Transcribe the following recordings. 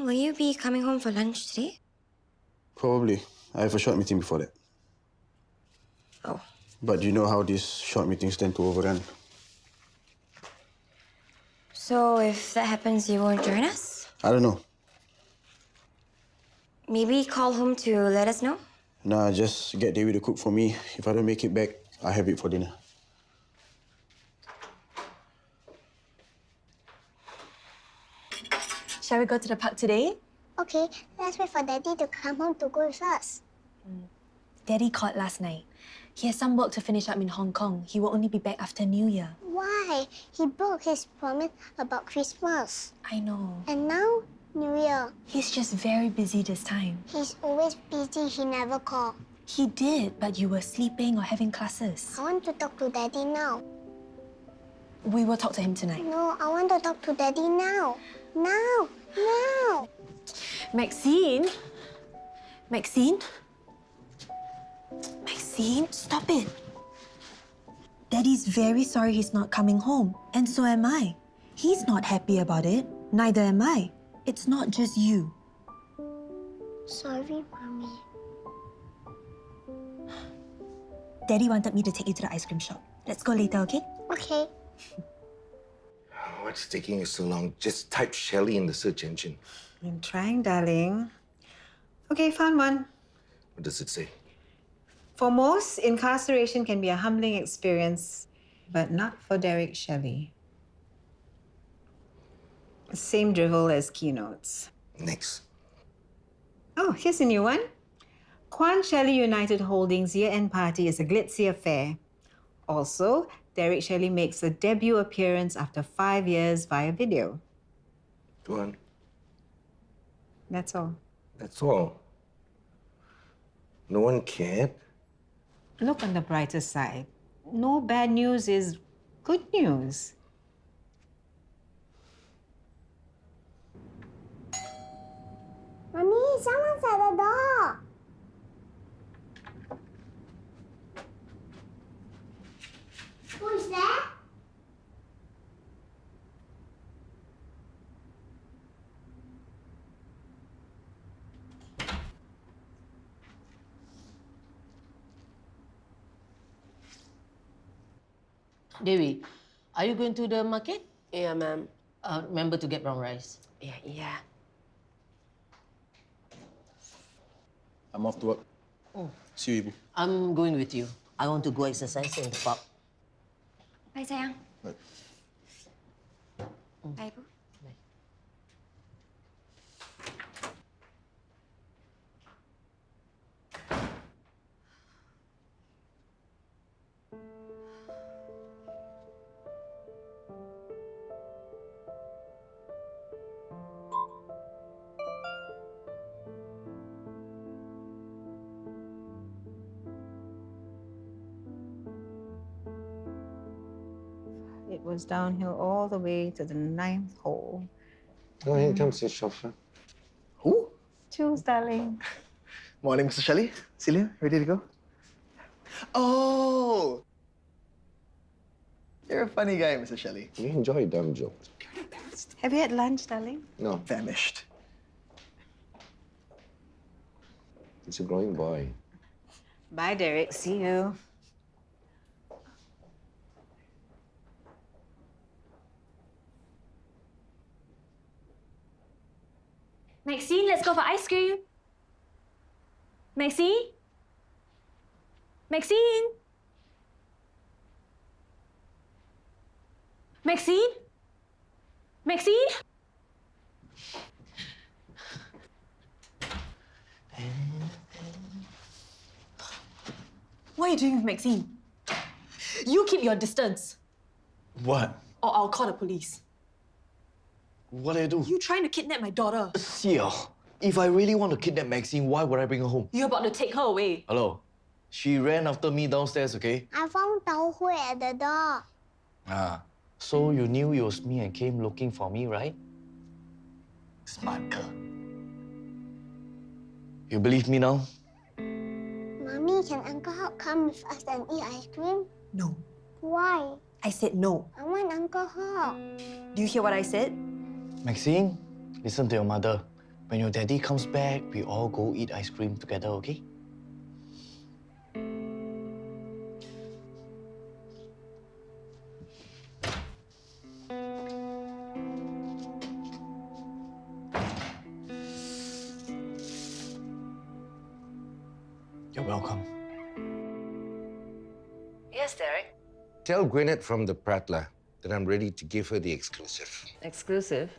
will you be coming home for lunch today? Probably. I have a short meeting before that. Oh. But you know how these short meetings tend to overrun. So if that happens, you won't join us? I don't know. Maybe call home to let us know? Nah, just get Dewi to cook for me. If I don't make it back, I have it for dinner. Shall we go to the park today? Okay, let's wait for Daddy to come home to go with us. Daddy called last night. He has some work to finish up in Hong Kong. He will only be back after New Year. Why? He broke his promise about Christmas. I know. And now, New Year. He's just very busy this time. He's always busy, he never called. He did, but you were sleeping or having classes. I want to talk to Daddy now. We will talk to him tonight. No, I want to talk to Daddy now. Now! Now! Maxine? Maxine? Maxine, stop it. Daddy's very sorry he's not coming home, and so am I. He's not happy about it. Neither am I. It's not just you. Sorry, Mommy. Daddy wanted me to take you to the ice cream shop. Let's go later, okay? Okay. What's taking you so long? Just type Shelly in the search engine. I'm trying, darling. Okay, found one. What does it say? For most, incarceration can be a humbling experience, but not for Derek Shelley. Same drivel as keynotes. Next. Oh, here's a new one. Kwan Shelley United Holdings year-end party is a glitzy affair. Also, Derek Shelley makes a debut appearance after 5 years via video. Go on. That's all. That's all. No one cared? Look on the brighter side. No bad news is good news. Mommy, someone's at the door. Who is that? Dewi, are you going to the market? Yeah, ma'am. Remember to get brown rice. Yeah. I'm off to work. See you, Ibu. I'm going with you. I want to go exercise in the park. Bye, sayang. Bye. Bye, Ibu. It was downhill all the way to the 9th hole. Oh, here comes your chauffeur. Who? Choose, darling. Morning, Mr. Shelley. Celia, ready to go? Oh! You're a funny guy, Mr. Shelley. You enjoy dumb jokes. Have you had lunch, darling? No, Famished. it's a growing boy. Bye, Derek. See you. Maxine, let's go for ice cream. Maxine? Maxine? Maxine? Maxine? What are you doing with Maxine? You keep your distance, What? or I'll call the police. What did I do? You trying to kidnap my daughter. Sia, if I really want to kidnap Maxine, why would I bring her home? You're about to take her away. Hello? She ran after me downstairs, okay? I found Tao Hui at the door. Ah, so you knew it was me and came looking for me, right? Smart girl. You believe me now? Mommy, can Uncle Hock come with us and eat ice cream? No. Why? I said no. I want Uncle Hock. Do you hear what I said? Maxine, listen to your mother. When your daddy comes back, we all go eat ice cream together, okay? You're welcome. Yes, Derek. Tell Gwyneth from the Prattler that I'm ready to give her the exclusive. Exclusive?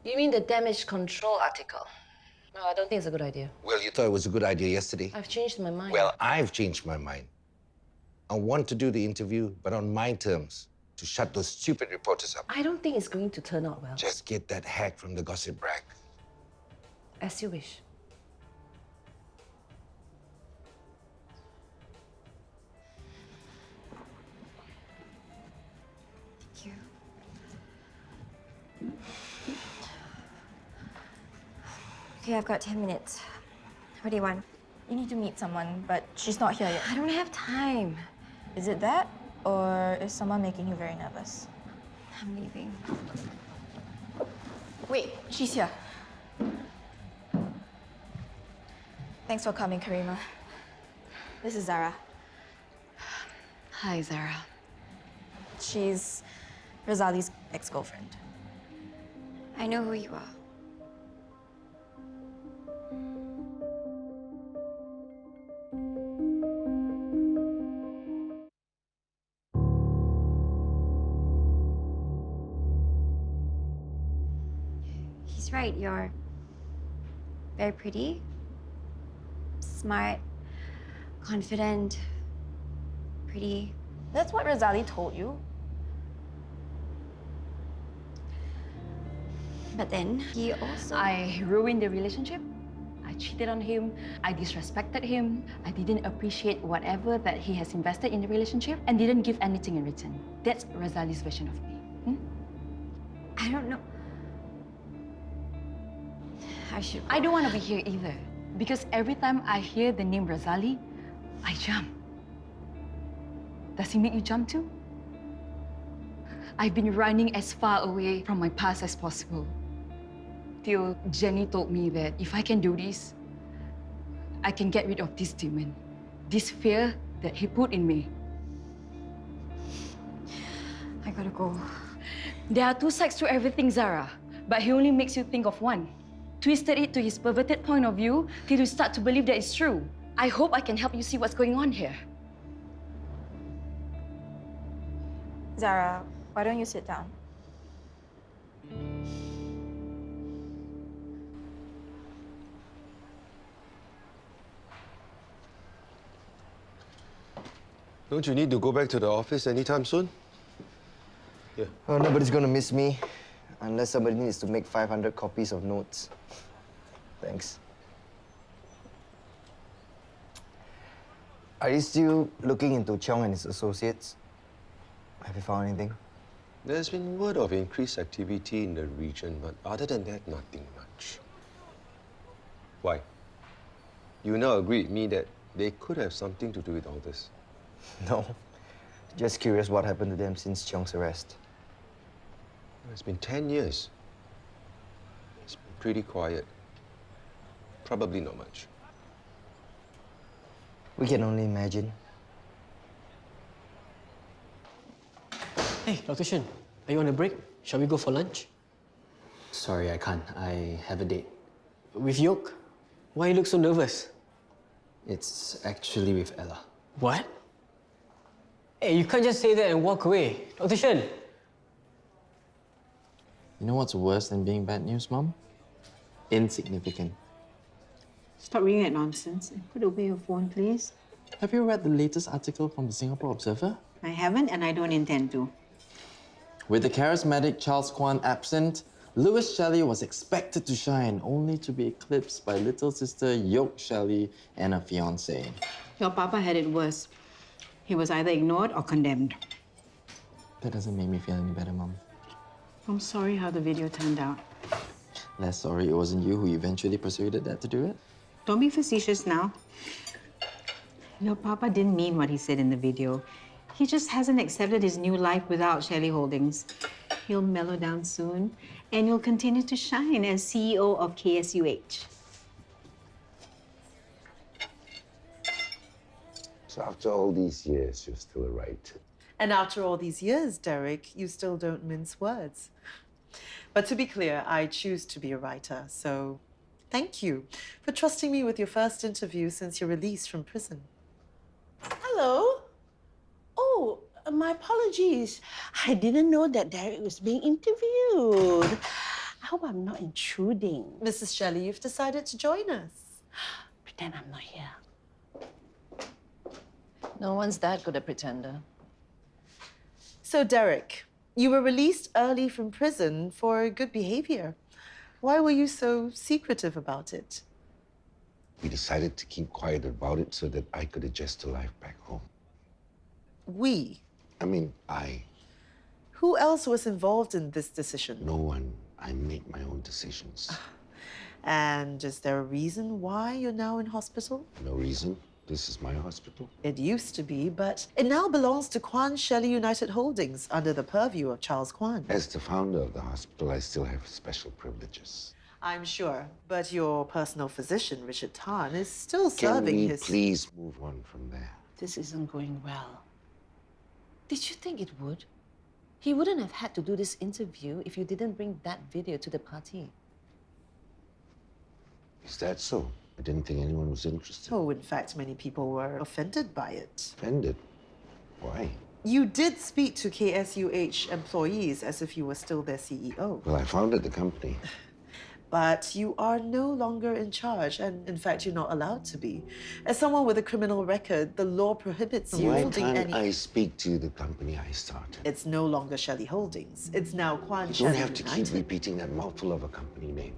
You mean the damage control article? No, I don't think it's a good idea. Well, you thought it was a good idea yesterday. I've changed my mind. Well, I've changed my mind. I want to do the interview, but on my terms, to shut those stupid reporters up. I don't think it's going to turn out well. Just get that hack from the gossip rag. As you wish. Thank you. Okay, I've got 10 minutes. What do you want? You need to meet someone, but she's not here yet. I don't have time. Is it that, or is someone making you very nervous? I'm leaving. Wait, she's here. Thanks for coming, Karima. This is Zara. Hi, Zara. She's Razali's ex-girlfriend. I know who you are. He's right, you're very pretty, smart, confident, pretty. That's what Razali told you. But then he also... I ruined the relationship. I cheated on him. I disrespected him. I didn't appreciate whatever that he has invested in the relationship and didn't give anything in return. That's Razali's version of me. I don't know. I don't want to be here either. Because every time I hear the name Razali, I jump. Does he make you jump too? I've been running as far away from my past as possible. Till Jenny told me that if I can do this, I can get rid of this demon, this fear that he put in me. I gotta go. There are two sides to everything, Zara, but he only makes you think of one. Twisted it to his perverted point of view till you start to believe that it's true. I hope I can help you see what's going on here. Zara, why don't you sit down? Don't you need to go back to the office anytime soon? Yeah. Oh, nobody's gonna miss me. Unless somebody needs to make 500 copies of notes. Thanks. Are you still looking into Cheong and his associates? Have you found anything? There's been word of increased activity in the region, but other than that, nothing much. Why? You now agree with me that they could have something to do with all this? No. Just curious what happened to them since Cheong's arrest. It's been 10 years. It's been pretty quiet. Probably not much. We can only imagine. Hey, Dr. Shen, are you on a break? Shall we go for lunch? Sorry, I can't. I have a date. With Yoke? Why you look so nervous? It's actually with Ella. What? Hey, you can't just say that and walk away. Dr. Shen! You know what's worse than being bad news, Mom? Insignificant. Stop reading that nonsense and put away your phone, please. Have you read the latest article from the Singapore Observer? I haven't and I don't intend to. With the charismatic Charles Kwan absent, Louis Shelley was expected to shine, only to be eclipsed by little sister Yoke Shelley and her fiancé. Your papa had it worse. He was either ignored or condemned. That doesn't make me feel any better, Mom. I'm sorry how the video turned out. Less sorry it wasn't you who eventually persuaded Dad to do it. Don't be facetious now. Your papa didn't mean what he said in the video. He just hasn't accepted his new life without Shelley Holdings. You'll mellow down soon, and you'll continue to shine as CEO of KSUH. So after all these years, you're still a writer. And after all these years, Derek, you still don't mince words. But to be clear, I choose to be a writer, so thank you for trusting me with your first interview since your release from prison. Hello. Oh, my apologies. I didn't know that Derek was being interviewed. I hope I'm not intruding. Mrs. Shelley, you've decided to join us. Pretend I'm not here. No one's that good a pretender. So, Derek, you were released early from prison for good behavior. Why were you so secretive about it? We decided to keep quiet about it so that I could adjust to life back home. We? I mean, I. Who else was involved in this decision? No one. I make my own decisions. And is there a reason why you're now in hospital? No reason. This is my hospital. It used to be, but it now belongs to Kwan Shelley United Holdings under the purview of Charles Kwan. As the founder of the hospital, I still have special privileges. I'm sure, but your personal physician, Richard Tan, is still serving Can we his... please move on from there? This isn't going well. Did you think it would? He wouldn't have had to do this interview if you didn't bring that video to the party. Is that so? I didn't think anyone was interested. Oh, in fact, many people were offended by it. Offended? Why? You did speak to KSUH employees as if you were still their CEO. Well, I founded the company. But you are no longer in charge, and in fact, you're not allowed to be. As someone with a criminal record, the law prohibits you Why holding can't any... I speak to the company I started? It's no longer Shelley Holdings. It's now Kwan You Shelley don't have to United. keep repeating that mouthful of a company name.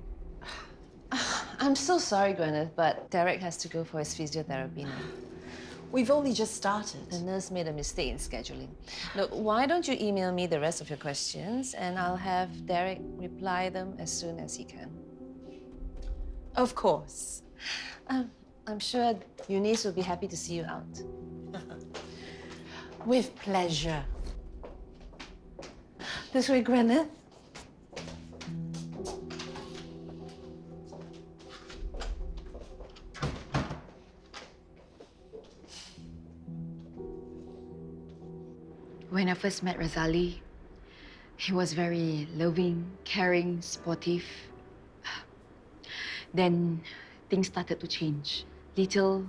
I'm so sorry, Gwyneth, but Derek has to go for his physiotherapy now. We've only just started. The nurse made a mistake in scheduling. Look, why don't you email me the rest of your questions and I'll have Derek reply them as soon as he can. Of course. I'm sure Eunice will be happy to see you out. With pleasure. This way, Gwyneth. When I first met Razali, he was very loving, caring, sportive. Then things started to change, little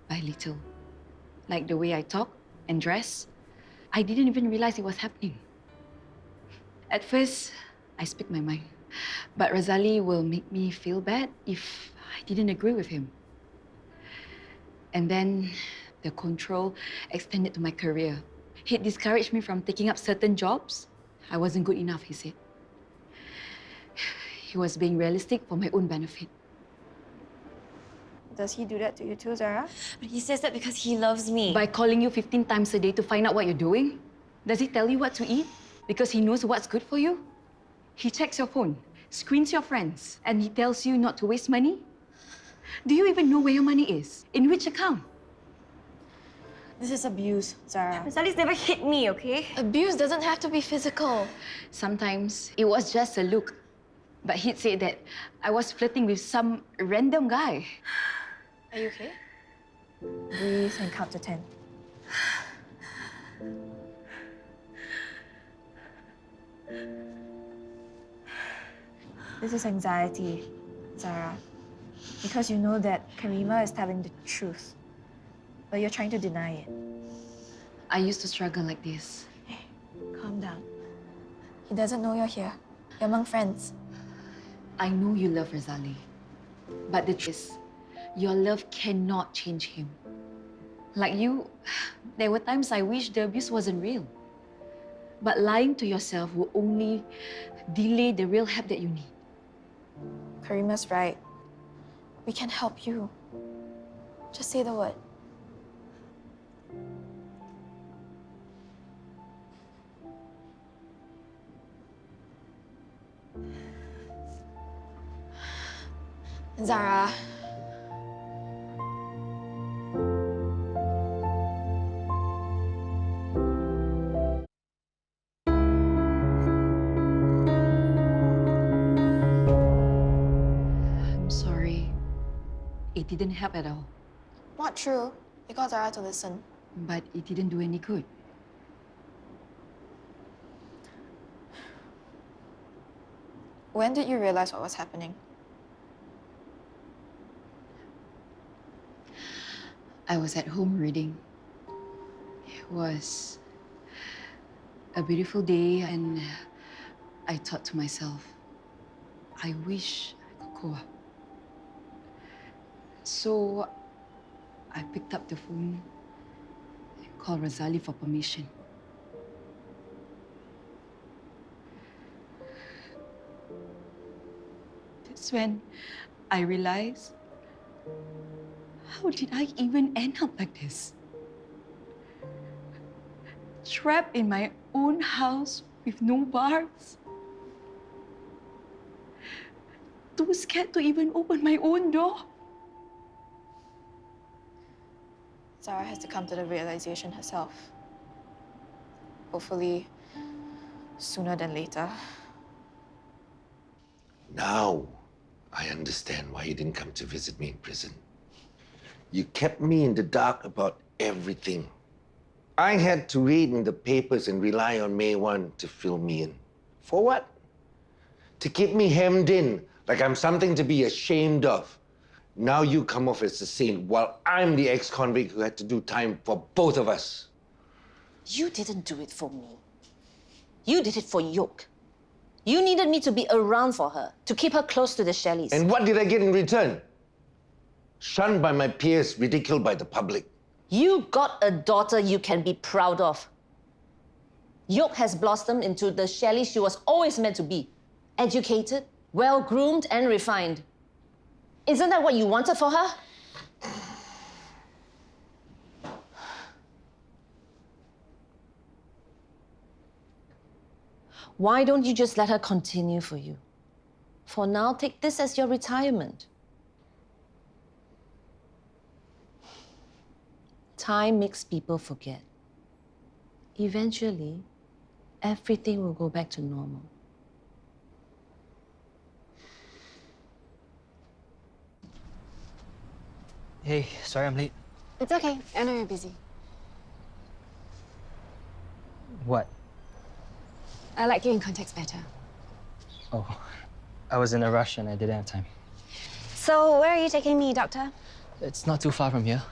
by little. Like the way I talk and dress, I didn't even realize it was happening. At first, I speak my mind, but Razali will make me feel bad if I didn't agree with him. And then the control extended to my career. He discouraged me from taking up certain jobs. I wasn't good enough, he said. He was being realistic for my own benefit. Does he do that to you too, Zara? But he says that because he loves me. By calling you 15 times a day to find out what you're doing? Does he tell you what to eat? Because he knows what's good for you? He checks your phone, screens your friends, and he tells you not to waste money? Do you even know where your money is? In which account? This is abuse, Zara. Razali's never hit me, okay? Abuse doesn't have to be physical. Sometimes it was just a look. But he'd say that I was flirting with some random guy. Are you okay? Breathe and count to 10. This is anxiety, Zara. Because you know that Karima is telling the truth. But you're trying to deny it. I used to struggle like this. Hey, calm down. He doesn't know you're here. You're among friends. I know you love Razali. But the truth is, your love cannot change him. Like you, there were times I wish the abuse wasn't real. But lying to yourself will only delay the real help that you need. Karima's right. We can help you. Just say the word. Zara. it didn't help at all. Not true. You got Zara to listen. But it didn't do any good. When did you realize what was happening? I was at home reading. It was a beautiful day, and I thought to myself, I wish I could go up. So I picked up the phone and called Razali for permission. That's when I realized, how did I even end up like this? Trapped in my own house with no bars. Too scared to even open my own door. Zara has to come to the realization herself. Hopefully, sooner than later. Now, I understand why you didn't come to visit me in prison. You kept me in the dark about everything. I had to read in the papers and rely on May 1 to fill me in. For what? To keep me hemmed in, like I'm something to be ashamed of. Now you come off as the saint, while I'm the ex-convict who had to do time for both of us. You didn't do it for me. You did it for Yoke. You needed me to be around for her, to keep her close to the Shelleys. And what did I get in return? Shunned by my peers, ridiculed by the public. You got a daughter you can be proud of. Yoke has blossomed into the Shelley she was always meant to be. Educated, well-groomed, and refined. Isn't that what you wanted for her? Why don't you just let her continue for you? For now, take this as your retirement. Time makes people forget. Eventually, everything will go back to normal. Hey, sorry I'm late. It's okay. I know you're busy. What? I like you in context better. Oh, I was in a rush and I didn't have time. So, where are you taking me, Doctor? It's not too far from here.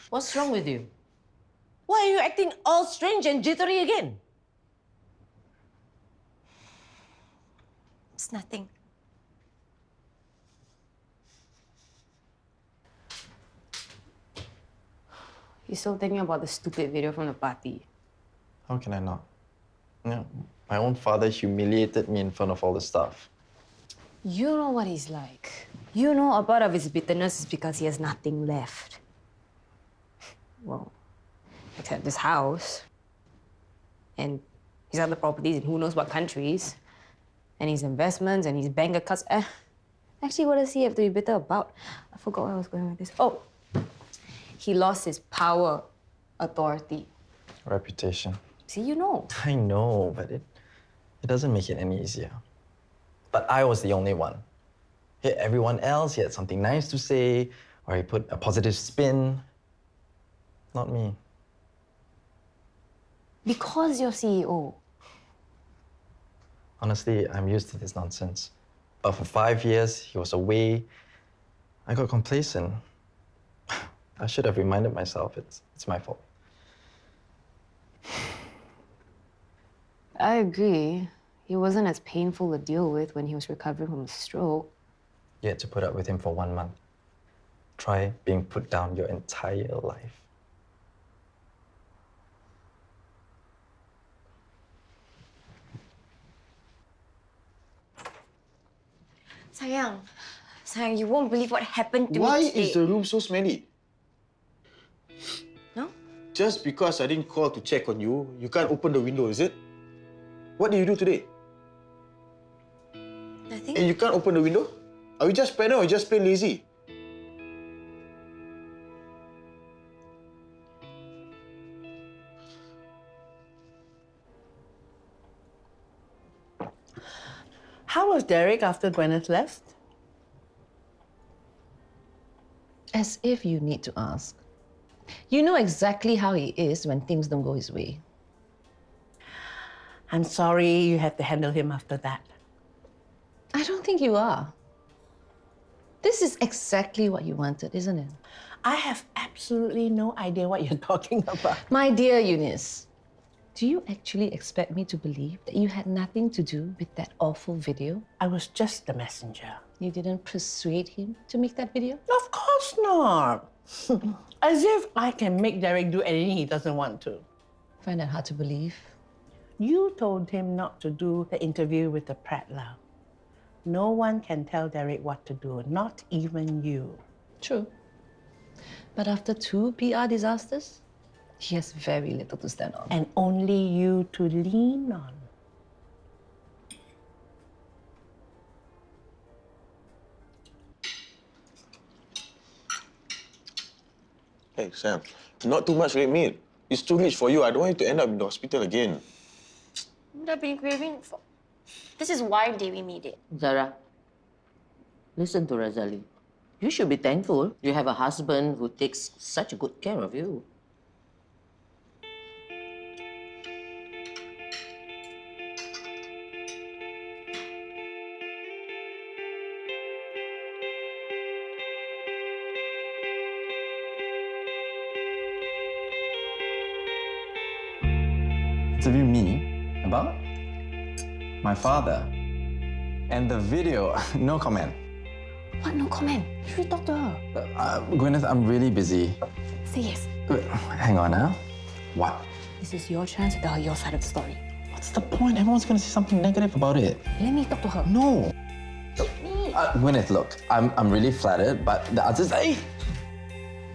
What's wrong with you? Why are you acting all strange and jittery again? It's nothing. You still thinking about the stupid video from the party? How can I not? You know, my own father humiliated me in front of all the staff. You know what he's like. You know a part of his bitterness is because he has nothing left. Well, except this house. And his other properties in who knows what countries. And his investments and his bank accounts. Actually, what does he have to be bitter about? I forgot where I was going with this. Oh, he lost his power, authority. Reputation. See, you know. I know, but it doesn't make it any easier. But I was the only one. Yet everyone else, he had something nice to say, or he put a positive spin. Not me. Because you're CEO. Honestly, I'm used to this nonsense. But for 5 years, he was away. I got complacent. I should have reminded myself it's my fault. I agree. He wasn't as painful to deal with when he was recovering from a stroke. You had to put up with him for 1 month. Try being put down your entire life. Sayang, you won't believe what happened to Why me today. is the room so smelly? No? Just because I didn't call to check on you, you can't open the window, is it? What did you do today? Nothing. And you can't open the window? Are you just paranoid or just plain lazy? How was Derek after Gwyneth left? As if you need to ask. You know exactly how he is when things don't go his way. I'm sorry you had to handle him after that. I don't think you are. This is exactly what you wanted, isn't it? I have absolutely no idea what you're talking about. My dear Eunice, do you actually expect me to believe that you had nothing to do with that awful video? I was just the messenger. You didn't persuade him to make that video? Of course not. As if I can make Derek do anything he doesn't want to. Find that hard to believe. You told him not to do the interview with the prattler. No one can tell Derek what to do, not even you. True. But after 2 PR disasters, he has very little to stand on. And only you to lean on. Hey, Sam, not too much red meat. It's too rich for you. I don't want you to end up in the hospital again. I've been craving for... This is why Devi made it. Zara, listen to Razali. You should be thankful you have a husband who takes such good care of you. Interview me about my father and the video. No comment. What? No comment. Should we talk to her? Gwyneth, I'm really busy. Say yes. Wait, hang on now. What? This is your chance to tell her your side of the story. What's the point? Everyone's gonna say something negative about it. Let me talk to her. No. Gwyneth, look, I'm really flattered, but the others, hey!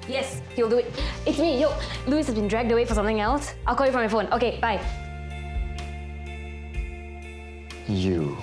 Yes, he'll do it. It's me, yo. Louis has been dragged away for something else. I'll call you from my phone. Okay, bye. You.